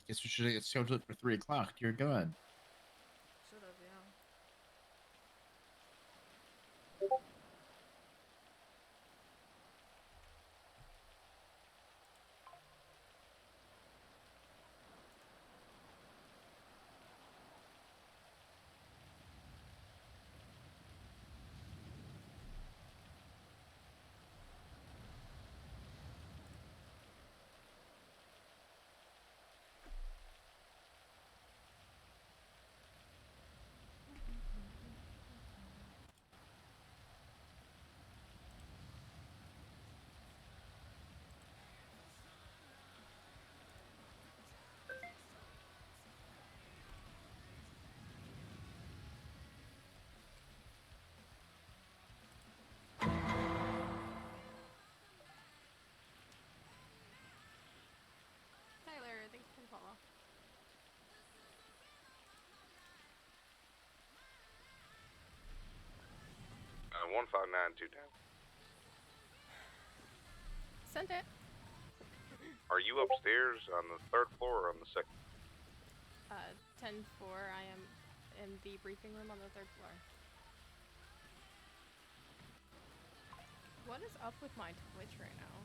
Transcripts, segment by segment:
Guess we should get scheduled for 3 o'clock. Dear God. Should have, yeah. Tyler, thanks for the follow. 15929. Sent it. Are you upstairs on the 3rd floor or on the 2nd? 10-4. I am in the briefing room on the 3rd floor. What is up with my Twitch right now?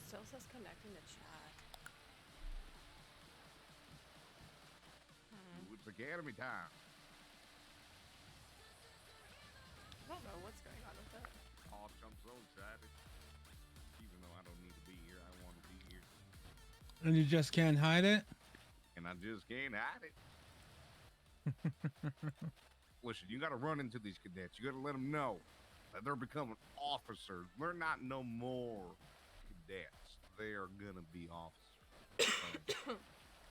Still says connecting to chat. It's Academy time. I don't know what's going on with it. Oh, I'm so excited. Even though I don't need to be here, I want to be here. And you just can't hide it? And I just can't hide it. Listen, you got to run into these cadets. You got to let them know that they're becoming officers. They're not no more cadets. They are going to be officers.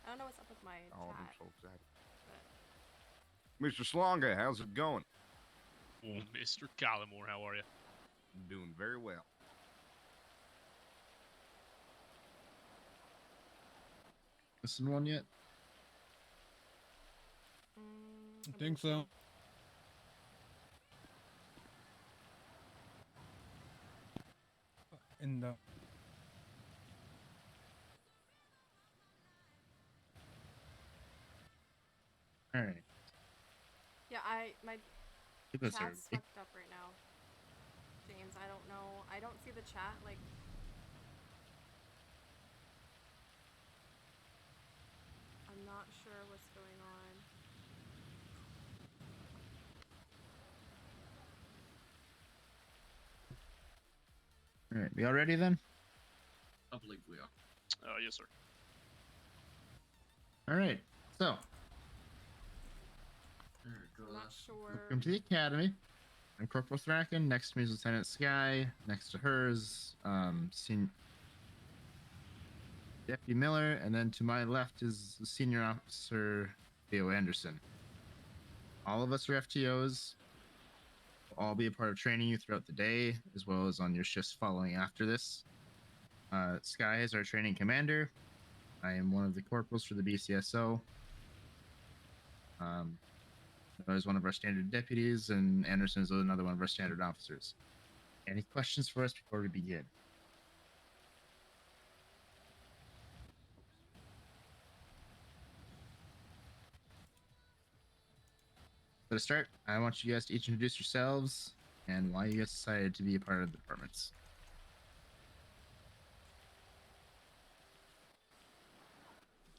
I don't know what's up with my Oh, I'm chat. so excited. Mr. Slonga, how's it going? Oh, Mr. Collymore, how are you? I'm doing very well. Missing one yet? I think so. In the All right. Yeah, my Keep this chat's early. fucked up right now. James, I don't know. I don't see the chat, like... I'm not sure what's going on. All right. We all ready then? I believe we are. Yes, sir. All right. So, I'm not sure. welcome to the academy. I'm Corporal Thraken. Next to me is Lieutenant Sky. Next to her is Deputy Miller, and then to my left is the Senior Officer Theo Anderson. All of us are FTOs. We'll all be a part of training you throughout the day, as well as on your shifts following after this. Sky is our training commander. I am one of the corporals for the BCSO. Noah is one of our standard deputies, and Anderson is another one of our standard officers. Any questions for us before we begin? So to start, I want you guys to each introduce yourselves and why you guys decided to be a part of the departments.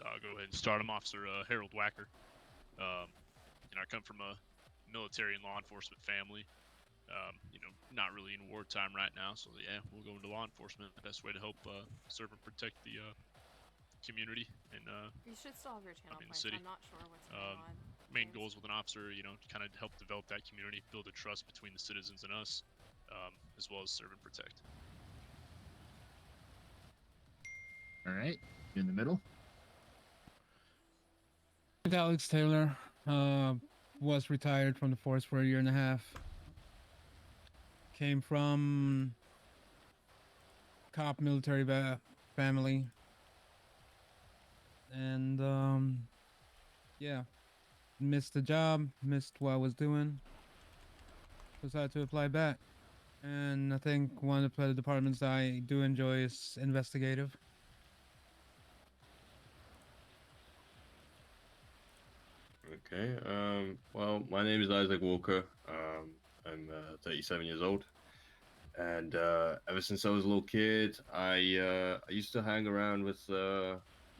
I'll go ahead and start. I'm Officer Harold Wacker. I come from a military and law enforcement family. Not really in wartime right now, so yeah, we'll go into law enforcement. The best way to help serve and protect the community and You should still have your channel in the points. city. I'm not sure what's going on. main James. goals with an officer, kind of help develop that community, build a trust between the citizens and us, as well as serve and protect. All right, you in the middle. Alex Taylor was retired from the force for 1.5 years. Came from cop military family, and yeah, missed the job, missed what I was doing. Decided to apply back. And I think one of the departments I do enjoy is investigative. Okay. Well, my name is Isaac Walker. I'm 37 years old, and ever since I was a little kid, I used to hang around with the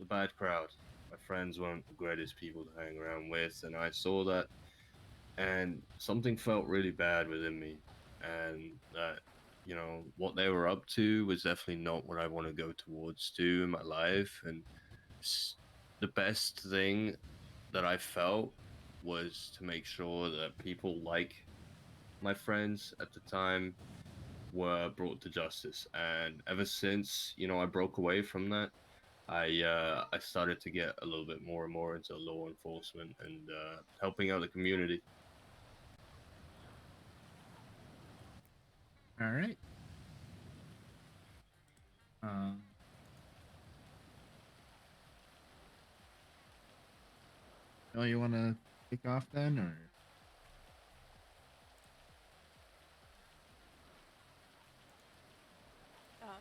bad crowd. My friends weren't the greatest people to hang around with, and I saw that, and something felt really bad within me, and that what they were up to was definitely not what I want to go towards to in my life, and the best thing that I felt was to make sure that people like my friends at the time were brought to justice. And ever since, I broke away from that, I started to get a little bit more and more into law enforcement and helping out the community. All right. Oh, you want to kick off then, or?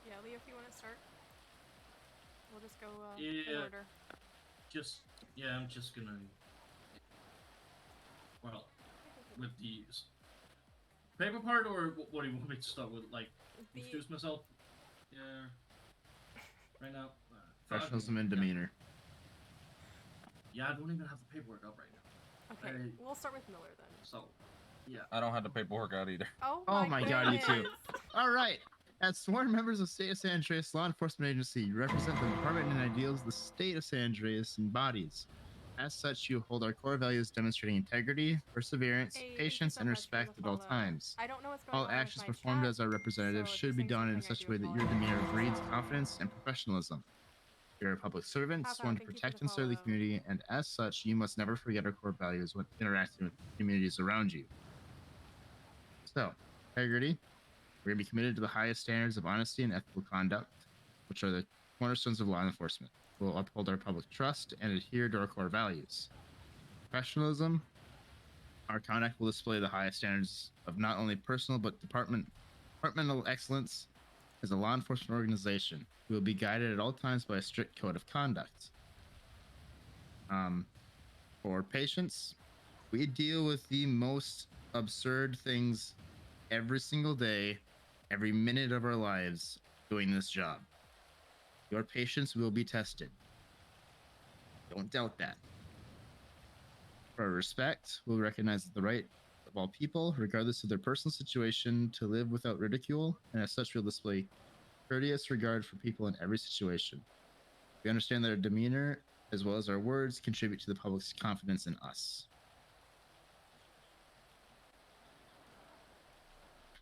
Yeah, Leo, if you want to start, we'll just go in Yeah. order. I'm just gonna. Well, with the paper part, or what do you want me to start with? Like, The- introduce myself? Yeah. Right now. Professionalism and yeah. demeanor. Yeah, I don't even have the paperwork up right now. Okay, Hey. we'll start with Miller then. So, yeah. I don't have the paperwork out either. Oh Oh my God, you too. goodness. All right. As sworn members of State of San Andreas Law Enforcement Agency, you represent the department and ideals the state of San Andreas embodies. As such, you hold our core values demonstrating integrity, perseverance, Hey, thank you patience, so and much for the respect at all follow. times. I don't know what's going All on actions with my performed chat, as our representative so if should you're be saying done in something, I such a do way that your apologize. demeanor breeds confidence and professionalism. You're a public servant, Papa, sworn to thank you for protect the and serve the follow. community, and as such, you must never forget our core values when interacting with communities around you. So, integrity. We're going to be committed to the highest standards of honesty and ethical conduct, which are the cornerstones of law enforcement. We'll uphold our public trust and adhere to our core values. Professionalism. Our conduct will display the highest standards of not only personal but departmental excellence. As a law enforcement organization, we will be guided at all times by a strict code of conduct. For patients, we deal with the most absurd things every single day, every minute of our lives doing this job. Your patience will be tested. Don't doubt that. For respect, we'll recognize the right of all people, regardless of their personal situation, to live without ridicule, and as such, we'll display courteous regard for people in every situation. We understand that our demeanor, as well as our words, contribute to the public's confidence in us.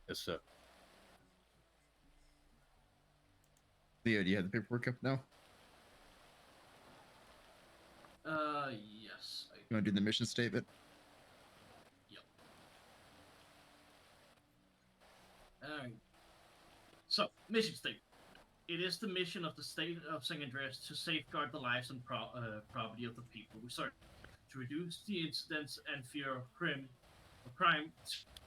Yes, sir. Leo, do you have the paperwork up now? Yes. You want to do the mission statement? Alright. So, mission statement. It is the mission of the state of San Andreas to safeguard the lives and property of the people we serve, to reduce the incidence and fear of crime,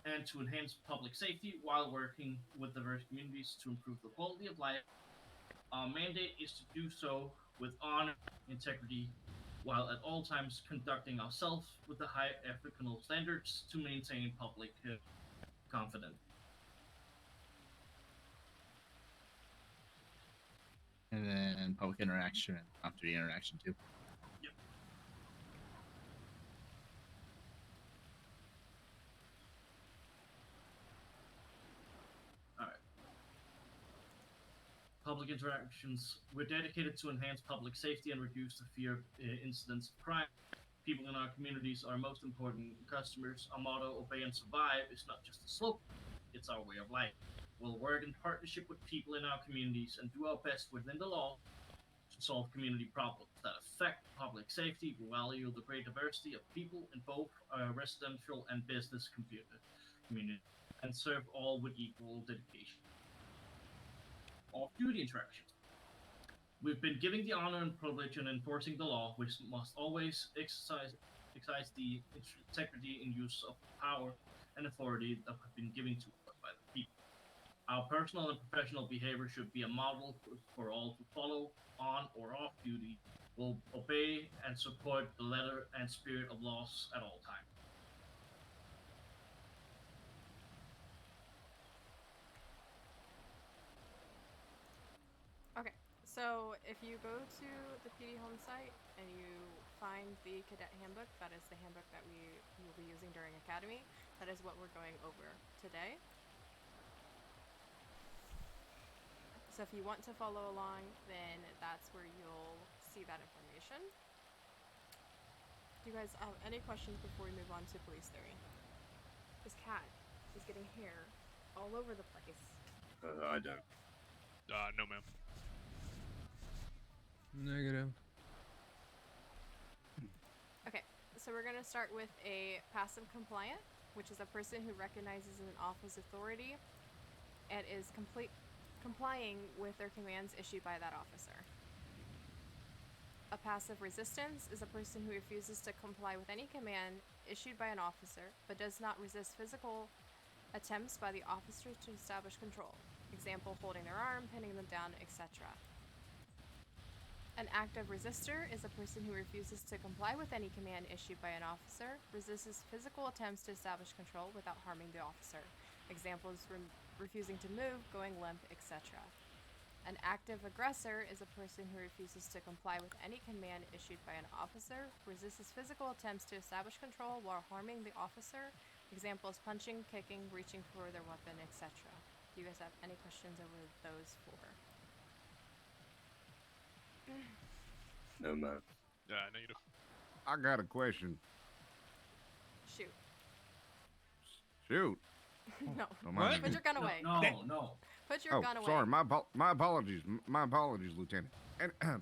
and to enhance public safety while working with diverse communities to improve the quality of life. Our mandate is to do so with honor, integrity, while at all times conducting ourselves with the high ethical standards to maintain public confidence. And then public interaction and off-duty interaction too. Yep. All right. Public interactions. We're dedicated to enhance public safety and reduce the fear of incidents of crime. People in our communities are most important customers. Our motto, obey and survive, is not just a slogan, it's our way of life. We'll work in partnership with people in our communities and do our best within the law to solve community problems that affect public safety. We value the great diversity of people in both residential and business community and serve all with equal dedication. Off-duty interactions. We've been giving the honor and privilege in enforcing the law, which must always exercise the integrity and use of power and authority that have been given to us by the people. Our personal and professional behavior should be a model for all to follow on or off duty. Will obey and support the letter and spirit of laws at all times. Okay, so if you go to the PD home site and you find the cadet handbook, that is the handbook that we will be using during academy. That is what we're going over today. So if you want to follow along, then that's where you'll see that information. Do you guys have any questions before we move on to police theory? This cat is getting hair all over the place. I don't. No, ma'am. Negative. Okay, so we're going to start with a passive compliant, which is a person who recognizes an office authority and is complying with their commands issued by that officer. A passive resistance is a person who refuses to comply with any command issued by an officer, but does not resist physical attempts by the officer to establish control. Example, holding their arm, pinning them down, etc. An active resistor is a person who refuses to comply with any command issued by an officer, resists physical attempts to establish control without harming the officer. Examples, refusing to move, going limp, etc. An active aggressor is a person who refuses to comply with any command issued by an officer, resists physical attempts to establish control while harming the officer. Examples, punching, kicking, reaching for their weapon, etc. Do you guys have any questions over those four? No, ma'am. Negative. I got a question. Shoot. Shoot. No. Don't mind Put me. your gun away. No. Put your gun away. Sorry. My apologies. My apologies, Lieutenant. And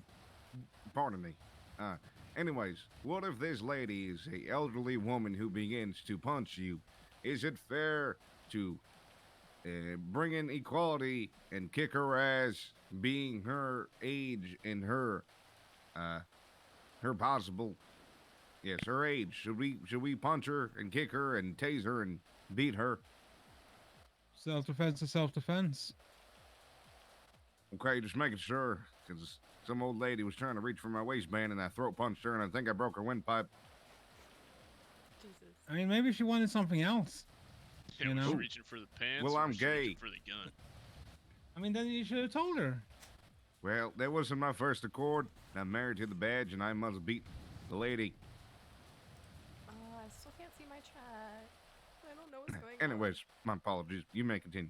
pardon me. Anyways, what if this lady is a elderly woman who begins to punch you? Is it fair to bring in equality and kick her ass, being her age and her possible, yes, her age? Should we punch her and kick her and tase her and beat her? Self-defense is self-defense. Okay, just making sure, because some old lady was trying to reach for my waistband and I throat punched her and I think I broke her windpipe. Jesus. I mean, maybe she wanted something else. Yeah, You was she know? reaching for the pants? Well, or I'm was she reaching gay. for the gun. I mean, then you should have told her. Well, that wasn't my first accord. I'm married to the badge and I must beat the lady. I still can't see my chat. I don't know what's going on. Anyways, my apologies. You may continue.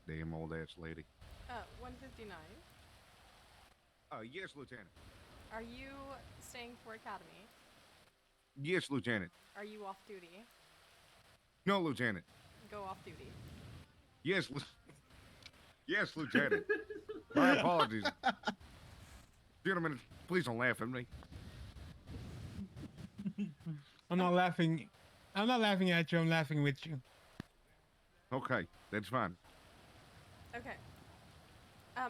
Damn old ass lady. 159. Yes, Lieutenant. Are you staying for academy? Yes, Lieutenant. Are you off duty? No, Lieutenant. Go off duty. Yes, yes, Lieutenant. My apologies. Gentlemen, please don't laugh at me. I'm not laughing. I'm not laughing at you. I'm laughing with you. Okay, that's fine. Okay.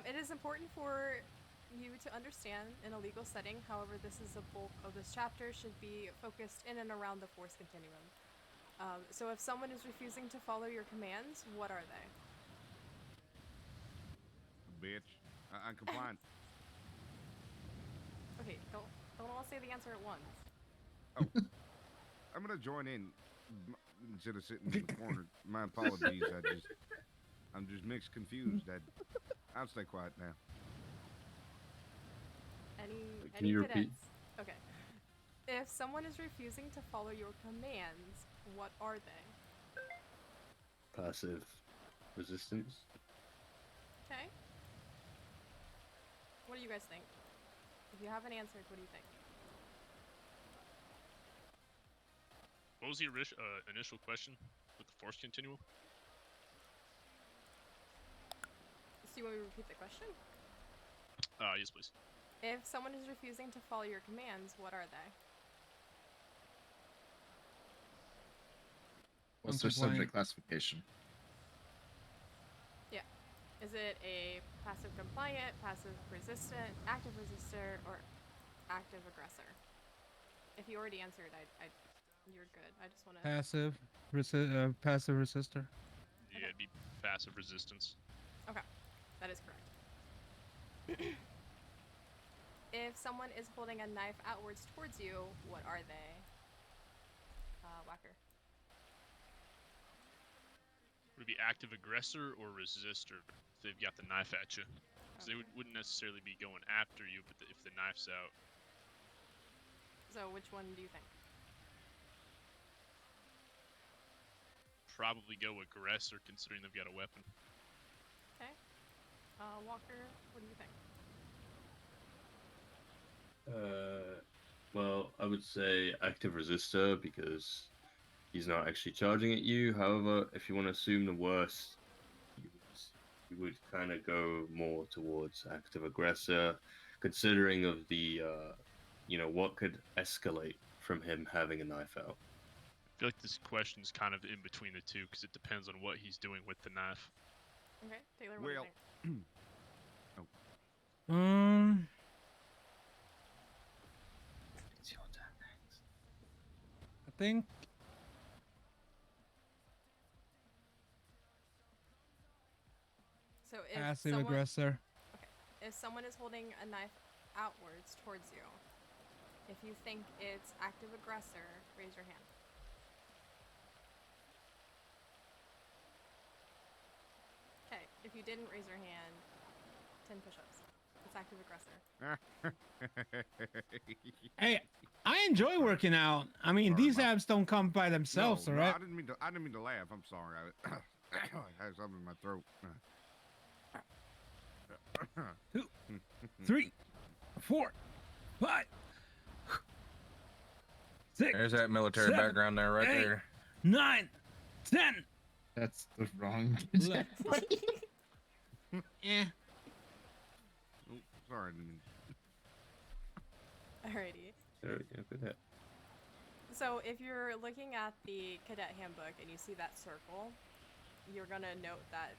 It is important for you to understand in a legal setting. However, this is a bulk of this chapter should be focused in and around the force continuum. So if someone is refusing to follow your commands, what are they? Bitch. I'm compliant. Okay, don't all say the answer at once. I'm gonna join in instead of sitting in the corner. My apologies. I'm just mixed confused. I'll stay quiet now. Any you repeat? cadets? Okay. If someone is refusing to follow your commands, what are they? Passive resistance. Okay. What do you guys think? If you haven't answered, what do you think? What was the initial question with the force continuum? So you want me to repeat the question? Yes, please. If someone is refusing to follow your commands, what are they? What's their subject classification? Yeah. Is it a passive compliant, passive resistant, active resistor, or active aggressor? If you already answered, You're good. I just want to. Passive, passive resistor. Yeah, it'd be passive resistance. That is correct. If someone is holding a knife outwards towards you, what are they? Whacker. Would it be active aggressor or resistor if they've got the knife at you? Because they wouldn't necessarily be going after you, but if the knife's out. So which one do you think? Probably go aggressor, considering they've got a weapon. Okay. Walker, what do you think? Well, I would say active resistor because he's not actually charging at you. However, if you want to assume the worst, you would kind of go more towards active aggressor, considering of the, what could escalate from him having a knife out. I feel like this question's kind of in between the two because it depends on what he's doing with the knife. Okay, Taylor, what do you Well, think? It's your turn next. I think So if passive someone, aggressor. if someone is holding a knife outwards towards you, if you think it's active aggressor, raise your hand. Okay, if you didn't raise your hand, 10 push-ups. It's active aggressor. Hey, I enjoy working out. I mean, Sorry, these my- abs don't come by themselves, no, all right? I didn't mean to laugh. I'm sorry. I had something in my throat. 3, 4, 5, 6, There's that military 7, background there, right 8. there. 9, 10. That's the wrong. Left. Eh. Oh, sorry. I didn't mean- Alrighty. There we go. Good hit. So if you're looking at the cadet handbook and you see that circle, you're gonna note that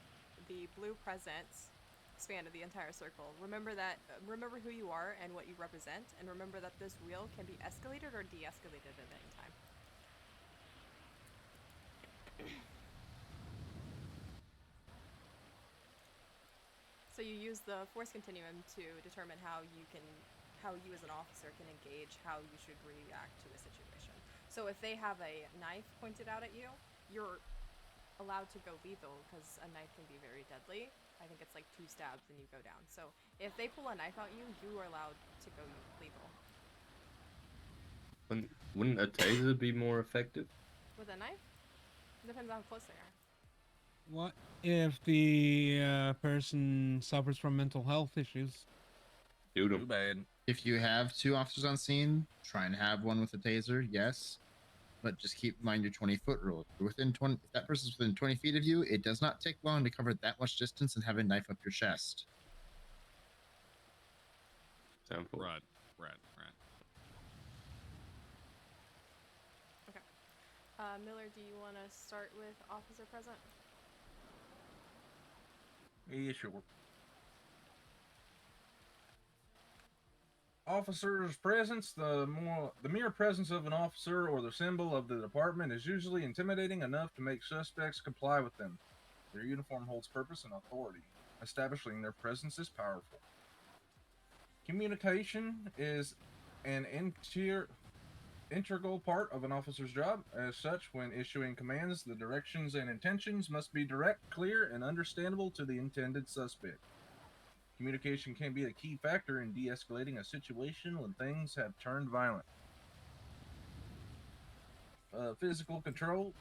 the blue presents span of the entire circle. Remember that. Remember who you are and what you represent, and remember that this wheel can be escalated or de-escalated at any time. So you use the force continuum to determine how you as an officer can engage how you should react to a situation. So if they have a knife pointed out at you, you're allowed to go lethal because a knife can be very deadly. I think it's like 2 stabs and you go down. So if they pull a knife at you, you are allowed to go lethal. Wouldn't a taser be more effective? With a knife? Depends on how close they are. What if the person suffers from mental health issues? Shoot Too him. bad. If you have 2 officers on scene, try and have one with a taser, yes. But just keep in mind your 20-foot rule. If you're within 20, if that person's within 20 feet of you, it does not take long to cover that much distance and have a knife up your chest. Temple. Right. Miller, do you want to start with officer present? Yeah, sure. Officer's presence. The mere presence of an officer or the symbol of the department is usually intimidating enough to make suspects comply with them. Their uniform holds purpose and authority. Establishing their presence is powerful. Communication is an integral part of an officer's job. As such, when issuing commands, the directions and intentions must be direct, clear, and understandable to the intended suspect. Communication can be a key factor in de-escalating a situation when things have turned violent. Physical control